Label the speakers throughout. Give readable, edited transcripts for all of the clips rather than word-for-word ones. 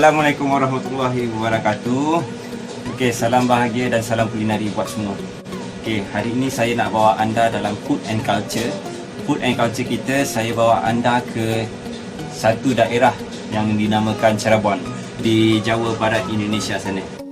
Speaker 1: Assalamualaikum warahmatullahi wabarakatuh. Okey, salam bahagia dan salam kulinari buat semua. Okey, hari ini saya nak bawa anda dalam food and culture. Food and culture kita, saya bawa anda ke satu daerah yang dinamakan Cirebon di Jawa Barat Indonesia sana.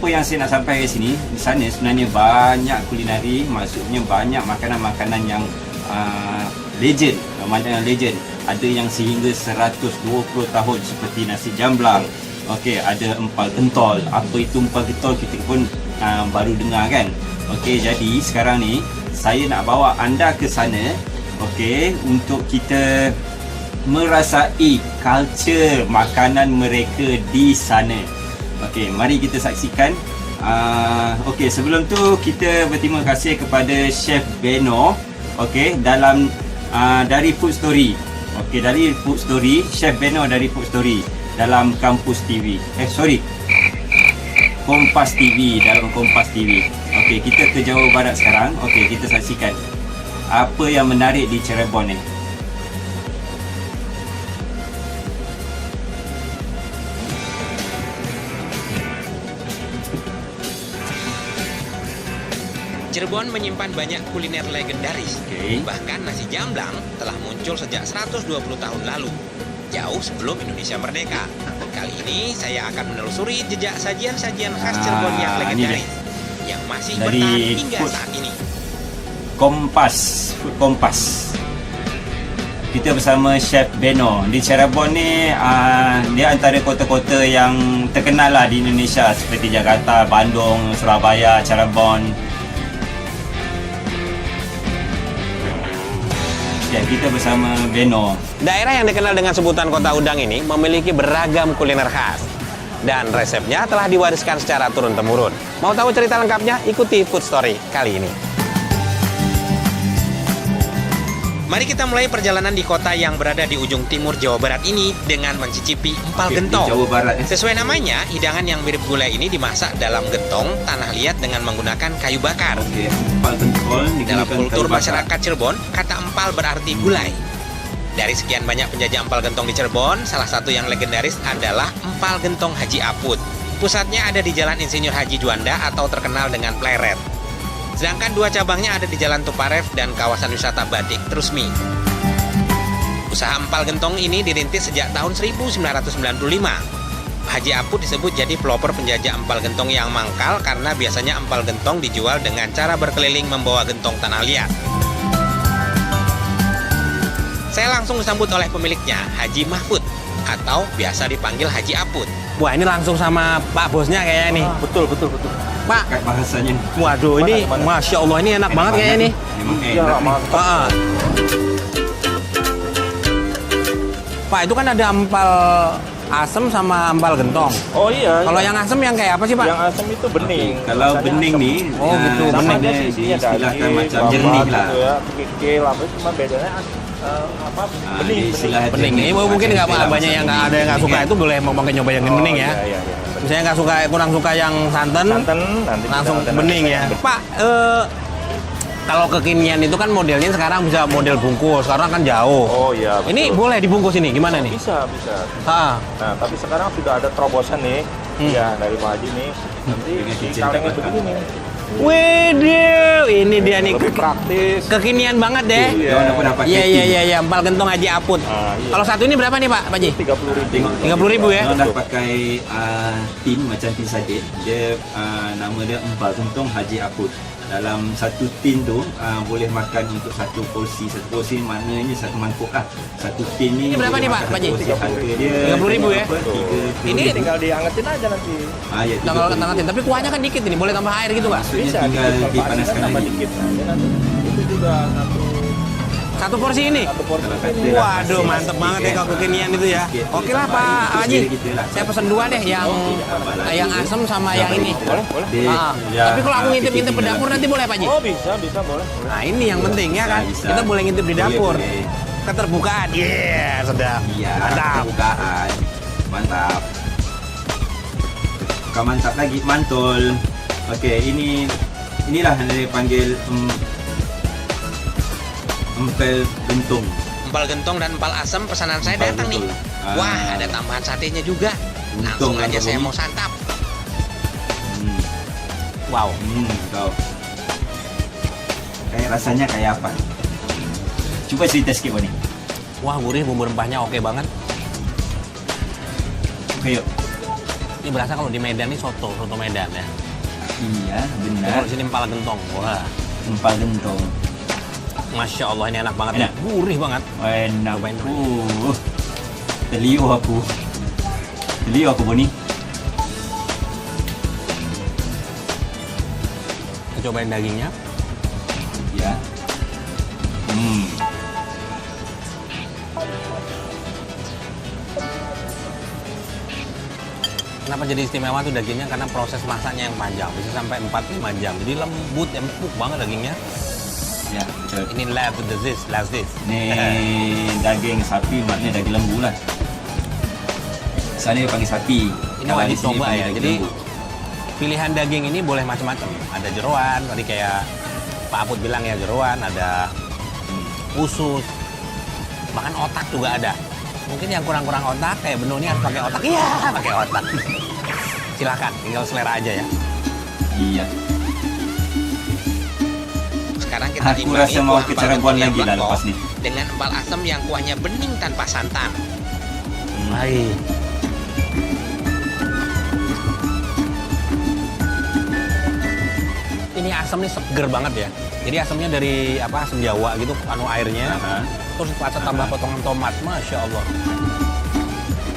Speaker 1: Apa yang saya nak sampai ke sini, di sana sebenarnya banyak kulinari, maksudnya banyak makanan-makanan yang legend, makanan legend. Ada yang sehingga 120 tahun seperti nasi jamblang. Okey, ada empal gentol. Apa itu empal gentol kita pun baru dengar kan. Okey, jadi sekarang ni saya nak bawa anda ke sana, okey, untuk kita merasai culture makanan mereka di sana. Okey, mari kita saksikan. Okey, sebelum tu kita berterima kasih kepada Chef Beno. Okey, dalam dari Food Story. Okey, dari Food Story, Chef Beno dari Food Story dalam Kampus TV. Kompas TV, dalam Kompas TV. Okey, kita ke Jawa Barat sekarang. Okey, kita saksikan apa yang menarik di Cirebon ni.
Speaker 2: Cirebon menyimpan banyak kuliner legendaris. Bahkan nasi jamblang telah muncul sejak 120 tahun lalu, jauh sebelum Indonesia merdeka. Kali ini saya akan menelusuri jejak sajian-sajian khas Cirebon yang legendaris yang masih bertahan hingga saat ini.
Speaker 1: Food Kompas. Kita bersama Chef Beno. Di Cirebon ni dia antara kota-kota yang terkenal lah di Indonesia, seperti Jakarta, Bandung, Surabaya, Cirebon. Kita bersama Beno.
Speaker 2: Daerah yang dikenal dengan sebutan Kota Udang ini memiliki beragam kuliner khas. Dan resepnya telah diwariskan secara turun-temurun. Mau tahu cerita lengkapnya? Ikuti Food Story kali ini. Mari kita mulai perjalanan di kota yang berada di ujung timur Jawa Barat ini dengan mencicipi empal gentong.
Speaker 1: Jawa Barat,
Speaker 2: Sesuai namanya, hidangan yang mirip gulai ini dimasak dalam gentong tanah liat dengan menggunakan kayu bakar.
Speaker 1: Empal gentol
Speaker 2: dalam kultur masyarakat Cirebon, kata empal berarti gulai. Dari sekian banyak penjajah empal gentong di Cirebon, salah satu yang legendaris adalah Empal Gentong Haji Aput. Pusatnya ada di Jalan Insinyur Haji Juanda atau terkenal dengan Pleret. Sedangkan dua cabangnya ada di Jalan Tuparef dan kawasan wisata Batik Trusmi. Usaha empal gentong ini dirintis sejak tahun 1995. Haji Aput disebut jadi pelopor penjajah empal gentong yang mangkal karena biasanya empal gentong dijual dengan cara berkeliling membawa gentong tanah liat. Saya langsung disambut oleh pemiliknya, Haji Mahfud, atau biasa dipanggil Haji Aput. Wah, ini langsung sama Pak bosnya kayaknya nih.
Speaker 3: Betul.
Speaker 1: Pak, bahasanya.
Speaker 2: Waduh, ini Masya Allah, ini enak banget kayaknya nih.
Speaker 1: Memang enak nih.
Speaker 2: Pak, itu kan ada empal asem sama empal gentong.
Speaker 3: Oh iya.
Speaker 2: Kalau yang asem yang kayak apa sih, Pak?
Speaker 3: Yang asam itu bening.
Speaker 1: Kalau bening nih,
Speaker 2: gitu,
Speaker 1: bening
Speaker 3: dia sih isinya
Speaker 1: diistilahkan
Speaker 3: daging,
Speaker 1: macam
Speaker 3: bawang
Speaker 1: jernih lah.
Speaker 3: gitu ya, kikil apa, cuma bedanya bening.
Speaker 2: Bening ini mungkin nggak banyak yang nggak ada yang nggak suka itu boleh mau nyoba yang bening ya.
Speaker 3: Iya.
Speaker 2: Misalnya nggak suka, kurang suka yang santan
Speaker 3: Nanti
Speaker 2: langsung
Speaker 3: kita
Speaker 2: bening ya. Pak, kalau kekinian itu kan modelnya sekarang bisa model bungkus, sekarang kan jauh.
Speaker 3: Oh iya. Betul.
Speaker 2: Ini boleh dibungkus ini, gimana nih?
Speaker 3: Bisa. Nah, tapi sekarang sudah ada terobosan nih, ya dari Pak Haji nih. Nanti si kalengnya begini nih.
Speaker 2: Widih, ini dia nih.
Speaker 3: Lebih praktis.
Speaker 2: Kekinian banget deh. Iya, empal gentong Haji Aput.
Speaker 3: Iya.
Speaker 2: Kalau satu ini berapa nih Pak Haji?
Speaker 3: 30.000.
Speaker 2: 30.000 ya?
Speaker 1: Kalau dah pakai tin macam tin sadin, dia nama dia empal gentong Haji Aput. dalam satu tin tu boleh makan untuk satu porsi maknanya satu mangkuk lah. Satu tin ni
Speaker 4: Ini berapa
Speaker 1: boleh
Speaker 4: nih, Pak?
Speaker 1: makan satu
Speaker 4: Pak Ji?
Speaker 1: porsi. Harga dia
Speaker 4: 30.000 ya?
Speaker 1: berapa? 30.000.
Speaker 4: Ini
Speaker 3: Tinggal diangetin aja nanti.
Speaker 1: Ya,
Speaker 4: Tanggal
Speaker 1: 30.000.
Speaker 4: tangatin, tapi kuahnya kan dikit ini, boleh tambah air gitu Pak?
Speaker 1: Maksudnya
Speaker 3: Bisa
Speaker 1: tinggal dipanaskan
Speaker 3: tambah
Speaker 1: lagi.
Speaker 3: dikit aja nanti. Itu juga
Speaker 4: Satu porsi ini?
Speaker 3: satu porsi.
Speaker 1: Kalau kata lah,
Speaker 4: Waduh,
Speaker 1: masih
Speaker 4: mantep banget ya
Speaker 1: sikit.
Speaker 4: kalau kekinian itu ya.
Speaker 1: Sikit.
Speaker 4: Oke lah Pak
Speaker 1: Itu
Speaker 4: Haji,
Speaker 1: gitu lah.
Speaker 4: saya pesen 2 deh, yang asem sama yang ini.
Speaker 3: Boleh.
Speaker 4: Tapi kalau aku ngintip-ngintip ke dapur nanti boleh Pak Ji?
Speaker 3: Oh bisa boleh.
Speaker 4: Nah ini yang penting ya kan,
Speaker 1: Bisa.
Speaker 4: kita boleh ngintip di dapur.
Speaker 1: Boleh.
Speaker 4: Keterbukaan, sedap.
Speaker 1: Iya,
Speaker 4: Mantap.
Speaker 1: bukaan. Mantap. Bukan mantap lagi, mantul. Okey, inilah yang dipanggil empal gentong.
Speaker 2: Empal gentong dan empal asam pesanan saya
Speaker 1: Empal
Speaker 2: datang nih.
Speaker 1: gentong.
Speaker 2: Wah, ada tambahan satenya juga. Langsung
Speaker 1: Gentong
Speaker 2: aja
Speaker 1: apa
Speaker 2: saya
Speaker 1: bunyi?
Speaker 2: mau santap.
Speaker 1: Hmm.
Speaker 4: Wow.
Speaker 1: Kau. Kayak rasanya kayak apa? Cuba cerita sikit Bani.
Speaker 4: Wah gurih, bumbu rempahnya oke banget.
Speaker 1: Oke yuk.
Speaker 4: Ini berasa kalau di Medan ini soto Medan ya.
Speaker 1: Iya,
Speaker 4: Kalau
Speaker 1: benar.
Speaker 4: di sini empal gentong. Wah,
Speaker 1: Empal gentong.
Speaker 4: Masya Allah ini enak banget
Speaker 1: Enak.
Speaker 4: ya. Gurih banget.
Speaker 1: Enak.
Speaker 4: Cobain dulu.
Speaker 1: Terliur aku. Bani.
Speaker 4: Kita cobain dagingnya.
Speaker 1: Ya.
Speaker 4: Kenapa jadi istimewa tuh dagingnya? Karena proses masaknya yang panjang, bisa sampai 4-5 jam. Jadi lembut, empuk banget dagingnya.
Speaker 1: Ya, betul.
Speaker 4: Ini last this.
Speaker 1: Ni daging sapi maknanya daging lembu lah. Sana dia panggil sapi.
Speaker 4: Ini
Speaker 1: Kalau
Speaker 4: wajib
Speaker 1: di sini
Speaker 4: coba
Speaker 1: panggil
Speaker 4: ya.
Speaker 1: daging
Speaker 4: Jadi
Speaker 1: lembu.
Speaker 4: pilihan daging ini boleh macam-macam. Ada jeroan, tadi kayak Pak Aput bilang ya jeroan, ada usus, bahkan otak juga ada. Mungkin yang kurang-kurang otak kayak Beno ini harus pakai otak. Iya, pakai otak. Silakan, tinggal selera aja ya.
Speaker 1: Iya.
Speaker 2: Sekarang kita
Speaker 1: Aku
Speaker 2: imbangi
Speaker 1: rasa mau
Speaker 2: kuah
Speaker 1: ke
Speaker 2: empal
Speaker 1: Cirebon
Speaker 2: gentong yang
Speaker 1: lagi lah
Speaker 2: lengkap
Speaker 1: lepas ni.
Speaker 2: dengan empal asam yang kuahnya bening tanpa santan.
Speaker 4: Baik. Ini asam nih seger banget ya. Jadi asamnya dari asam Jawa gitu, airnya.
Speaker 1: Aha.
Speaker 4: Terus pas tambah potongan tomat, Masya Allah.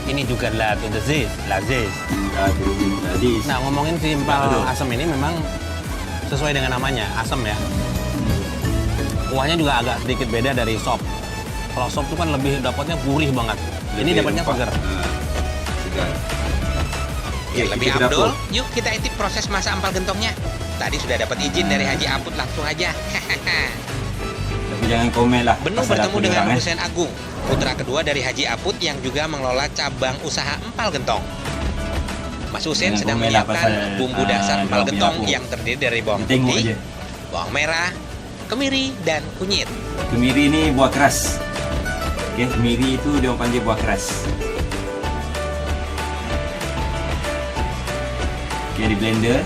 Speaker 4: Ini juga lazis.
Speaker 1: Jadi
Speaker 4: Nah ngomongin si empal
Speaker 1: Betul.
Speaker 4: asam ini memang sesuai dengan namanya, asam ya. Kuahnya juga agak sedikit beda dari sop. Kalau sop tuh kan lebih dapatnya gurih banget. Ini dapatnya seger.
Speaker 1: Segar.
Speaker 2: Ya,
Speaker 1: Oke,
Speaker 2: lebih
Speaker 1: kita ke
Speaker 2: abdul,
Speaker 1: dapur.
Speaker 2: yuk kita intip proses masak empal gentongnya. Tadi sudah dapat izin dari Haji Aput, langsung aja.
Speaker 1: Tapi jangan komen lah.
Speaker 2: Benu
Speaker 1: pasal
Speaker 2: bertemu
Speaker 1: aku
Speaker 2: dengan
Speaker 1: orang,
Speaker 2: Hussein Agung, putra kedua dari Haji Aput yang juga mengelola cabang usaha empal gentong. Mas Hussein
Speaker 1: Jangan
Speaker 2: sedang
Speaker 1: komen lah
Speaker 2: menyiapkan
Speaker 1: pasal,
Speaker 2: bumbu dasar empal
Speaker 1: dapur
Speaker 2: gentong
Speaker 1: aku.
Speaker 2: yang terdiri dari bawang
Speaker 1: Tengok
Speaker 2: putih,
Speaker 1: aja.
Speaker 2: bawang merah, kemiri, dan kunyit.
Speaker 1: Kemiri ni buah keras. Okey, kemiri itu dia orang panggil buah keras. Okey, di blender.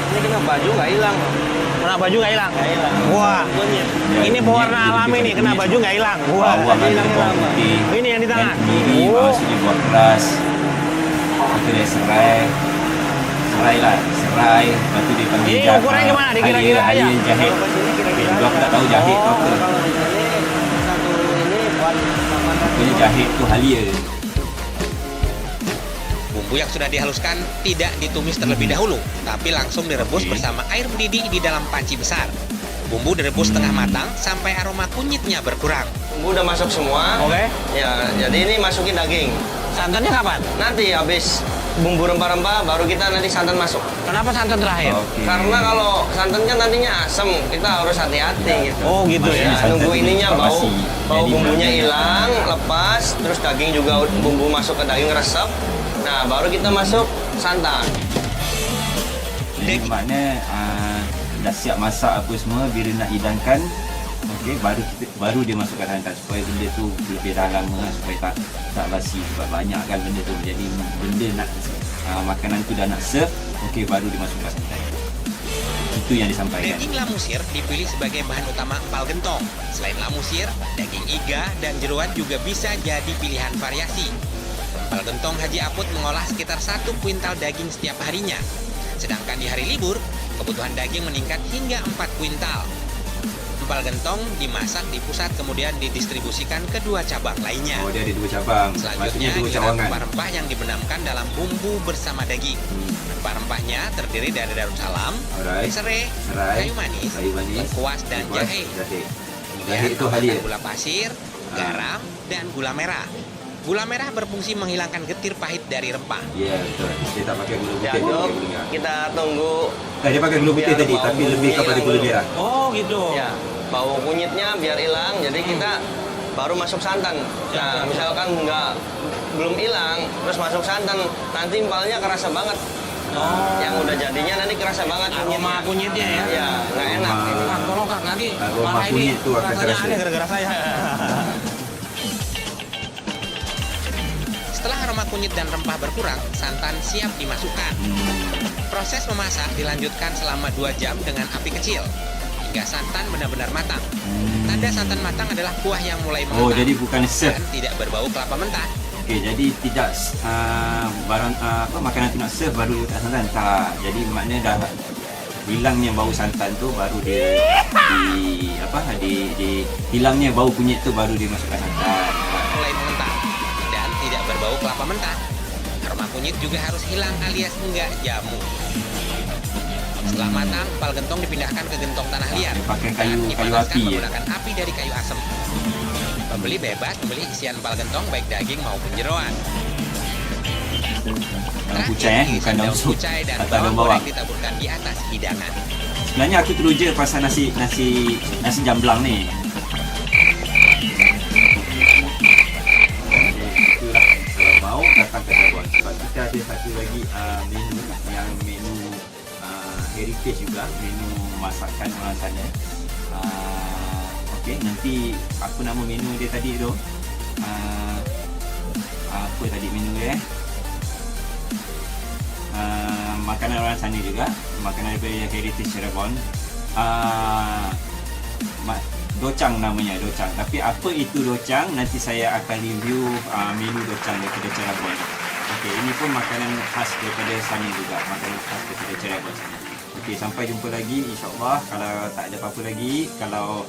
Speaker 3: Ini kena baju nggak hilang.
Speaker 4: Kena baju nggak hilang?
Speaker 3: Nggak hilang.
Speaker 4: Wah,
Speaker 3: Kunyit.
Speaker 4: ini pewarna alami nih, kena baju nggak hilang. Wah,
Speaker 1: Bawang ada
Speaker 3: hilang,
Speaker 1: bawang
Speaker 3: hilang.
Speaker 1: putih.
Speaker 4: Ini yang di tangan.
Speaker 1: Dan kemiri
Speaker 4: Oh.
Speaker 1: maksudnya buah keras. Itu dia serai. Serai lah, serai. Lepas tu dia panggil
Speaker 4: Ini
Speaker 1: jahe.
Speaker 4: ukurannya gimana? Dikira-kira aja.
Speaker 1: Halia jahe.
Speaker 3: Kalau ke sini kira-kira
Speaker 1: Juga aku tak tahu jahe tu apa.
Speaker 3: Kalau di sini satu ini buat makanan.
Speaker 1: Punya jahe tu halia.
Speaker 2: Bumbu yang sudah dihaluskan tidak ditumis terlebih dahulu, tapi langsung direbus
Speaker 1: Oke.
Speaker 2: bersama air mendidih di dalam panci besar. Bumbu direbus setengah matang sampai aroma kunyitnya berkurang.
Speaker 3: Bumbu udah masuk semua.
Speaker 4: Oke.
Speaker 3: Ya, jadi ini masukin daging.
Speaker 4: Santannya kapan?
Speaker 3: Nanti habis bumbu rempah-rempah baru kita nanti santan masuk.
Speaker 4: Kenapa santan terakhir?
Speaker 1: Okey.
Speaker 3: Karena kalau santan kan nantinya asam, kita harus hati-hati gitu.
Speaker 4: Oh gitu
Speaker 3: Ya,
Speaker 4: ya.
Speaker 1: Santan
Speaker 3: nunggu
Speaker 1: itu
Speaker 3: ininya bau
Speaker 1: informasi.
Speaker 3: bau
Speaker 1: Jadi
Speaker 3: bumbunya
Speaker 1: mana-
Speaker 3: hilang, lepas, terus daging juga bumbu masuk ke daging resep. Nah, baru kita masuk santan.
Speaker 1: Jadi maknanya dah siap masak apa semua, bila nak hidangkan, okey, baru dia masukkan santan supaya benda tu lebih dah lama, supaya tak basi, sebab banyak kan benda tu. Jadi benda nak makanan tu dah nak serve, okey, baru dimasukkan santan. Itu yang disampaikan.
Speaker 2: Daging lamusir dipilih sebagai bahan utama empal gentong. Selain lamusir, daging iga dan jeroan juga bisa jadi pilihan variasi. Empal gentong Haji Aput mengolah sekitar 1 kuintal daging setiap harinya. Sedangkan di hari libur, Kebutuhan daging meningkat hingga 4 kuintal. Empal gentong dimasak di pusat kemudian didistribusikan ke 2 cabang lainnya.
Speaker 1: Oh, dia ada 2 cabang.
Speaker 2: Selanjutnya,
Speaker 1: Maksudnya 2
Speaker 2: giliran
Speaker 1: cawangan.
Speaker 2: rempah-rempah yang dibenamkan dalam bumbu bersama daging. Rempah-rempahnya terdiri dari daun salam,
Speaker 1: Alright.
Speaker 2: serai,
Speaker 1: Serai,
Speaker 2: kayu manis, lengkuas, dan
Speaker 1: lengkuas,
Speaker 2: jahe.
Speaker 1: Jahe
Speaker 2: Kemudian
Speaker 1: itu halia.
Speaker 2: tambahkan gula pasir, garam, dan gula merah. Gula merah berfungsi menghilangkan getir pahit dari rempah.
Speaker 1: Ya, betul. Dia tak pakai gula putih,
Speaker 5: Ya,
Speaker 1: dia
Speaker 5: Dok,
Speaker 1: pakai gula merah.
Speaker 5: kita tunggu
Speaker 1: Dia pakai gula putih
Speaker 5: biar
Speaker 1: tadi,
Speaker 5: bau
Speaker 1: tapi lebih
Speaker 5: bumbunya
Speaker 1: kepada
Speaker 5: hilang
Speaker 1: gula
Speaker 5: dulu.
Speaker 1: merah.
Speaker 4: Oh gitu.
Speaker 5: ya bau kunyitnya biar hilang. Jadi kita baru masuk santan. Nah, misalkan belum hilang, terus masuk santan, nanti empalnya kerasa banget. Yang udah jadinya nanti kerasa banget
Speaker 4: Aroma kunyitnya ya.
Speaker 5: Ya, nggak enak.
Speaker 1: Aroma.
Speaker 5: Ini.
Speaker 4: Kak, tolong Kak, nanti
Speaker 1: Aroma
Speaker 4: malah ini
Speaker 1: kunyit tuh akan
Speaker 4: rasanya
Speaker 1: terasa.
Speaker 4: aneh gara-gara saya.
Speaker 2: Setelah aroma kunyit dan rempah berkurang, santan siap dimasukkan. Proses memasak dilanjutkan selama 2 jam dengan api kecil hingga santan benar-benar matang. Tanda santan matang adalah kuah yang mulai
Speaker 1: Oh,
Speaker 2: mengembang
Speaker 1: jadi bukan serve.
Speaker 2: dan tidak berbau kelapa mentah.
Speaker 1: Okey, jadi tidak makanan tu nak serve baru letak santan. Tak. Jadi maknanya dah hilangnya bau santan tu baru dia hilangnya bau kunyit tu baru dia masukkan santan.
Speaker 2: Mulai mengental dan tidak berbau kelapa mentah. Aroma kunyit juga harus hilang alias enggak jamu. Setelah matang, empal gentong dipindahkan ke gentong tanah liat.
Speaker 1: Dia pakai
Speaker 2: dan
Speaker 1: kayu
Speaker 2: dipanaskan
Speaker 1: api ya.
Speaker 2: menggunakan api dari kayu asem. Pembeli bebas memilih isian empal gentong baik daging maupun jeroan.
Speaker 1: Daun kucai bukan
Speaker 2: irisan
Speaker 1: daun
Speaker 2: daun
Speaker 1: sup
Speaker 2: kucai dan
Speaker 1: atau daun
Speaker 2: bawang
Speaker 1: bawang.
Speaker 2: goreng ditaburkan di atas hidangan.
Speaker 1: Sebenarnya aku teruja pasal nasi jamblang ni. Itulah kalau mau datang ke Cirebon. Sebab kita ada satu lagi menu yang menu heritage juga, menu masakan orang sana. Okey, nanti apa nama menu dia tadi tu? Apa tadi menu dia? Makanan orang sana juga, makanan daripada heritage Cirebon. Docang namanya, docang. Tapi apa itu docang, nanti saya akan review menu docang daripada Cirebon. Okey, ini pun makanan khas daripada sana juga, makanan khas daripada Cirebon sana. Okey, sampai jumpa lagi insya-Allah. Kalau tak ada apa-apa lagi, kalau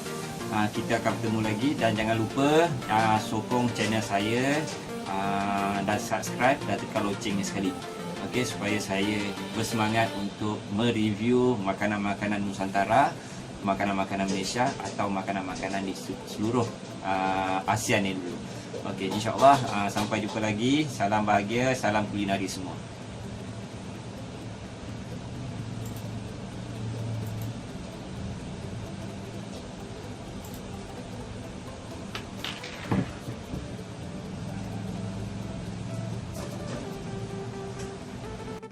Speaker 1: kita akan bertemu lagi, dan jangan lupa sokong channel saya dan subscribe dan tekan loncengnya sekali. Okey, supaya saya bersemangat untuk mereview makanan-makanan Nusantara, makanan-makanan Malaysia atau makanan-makanan di seluruh ASEAN ni dulu. Okey, insya-Allah sampai jumpa lagi. Salam bahagia, salam kulinari semua.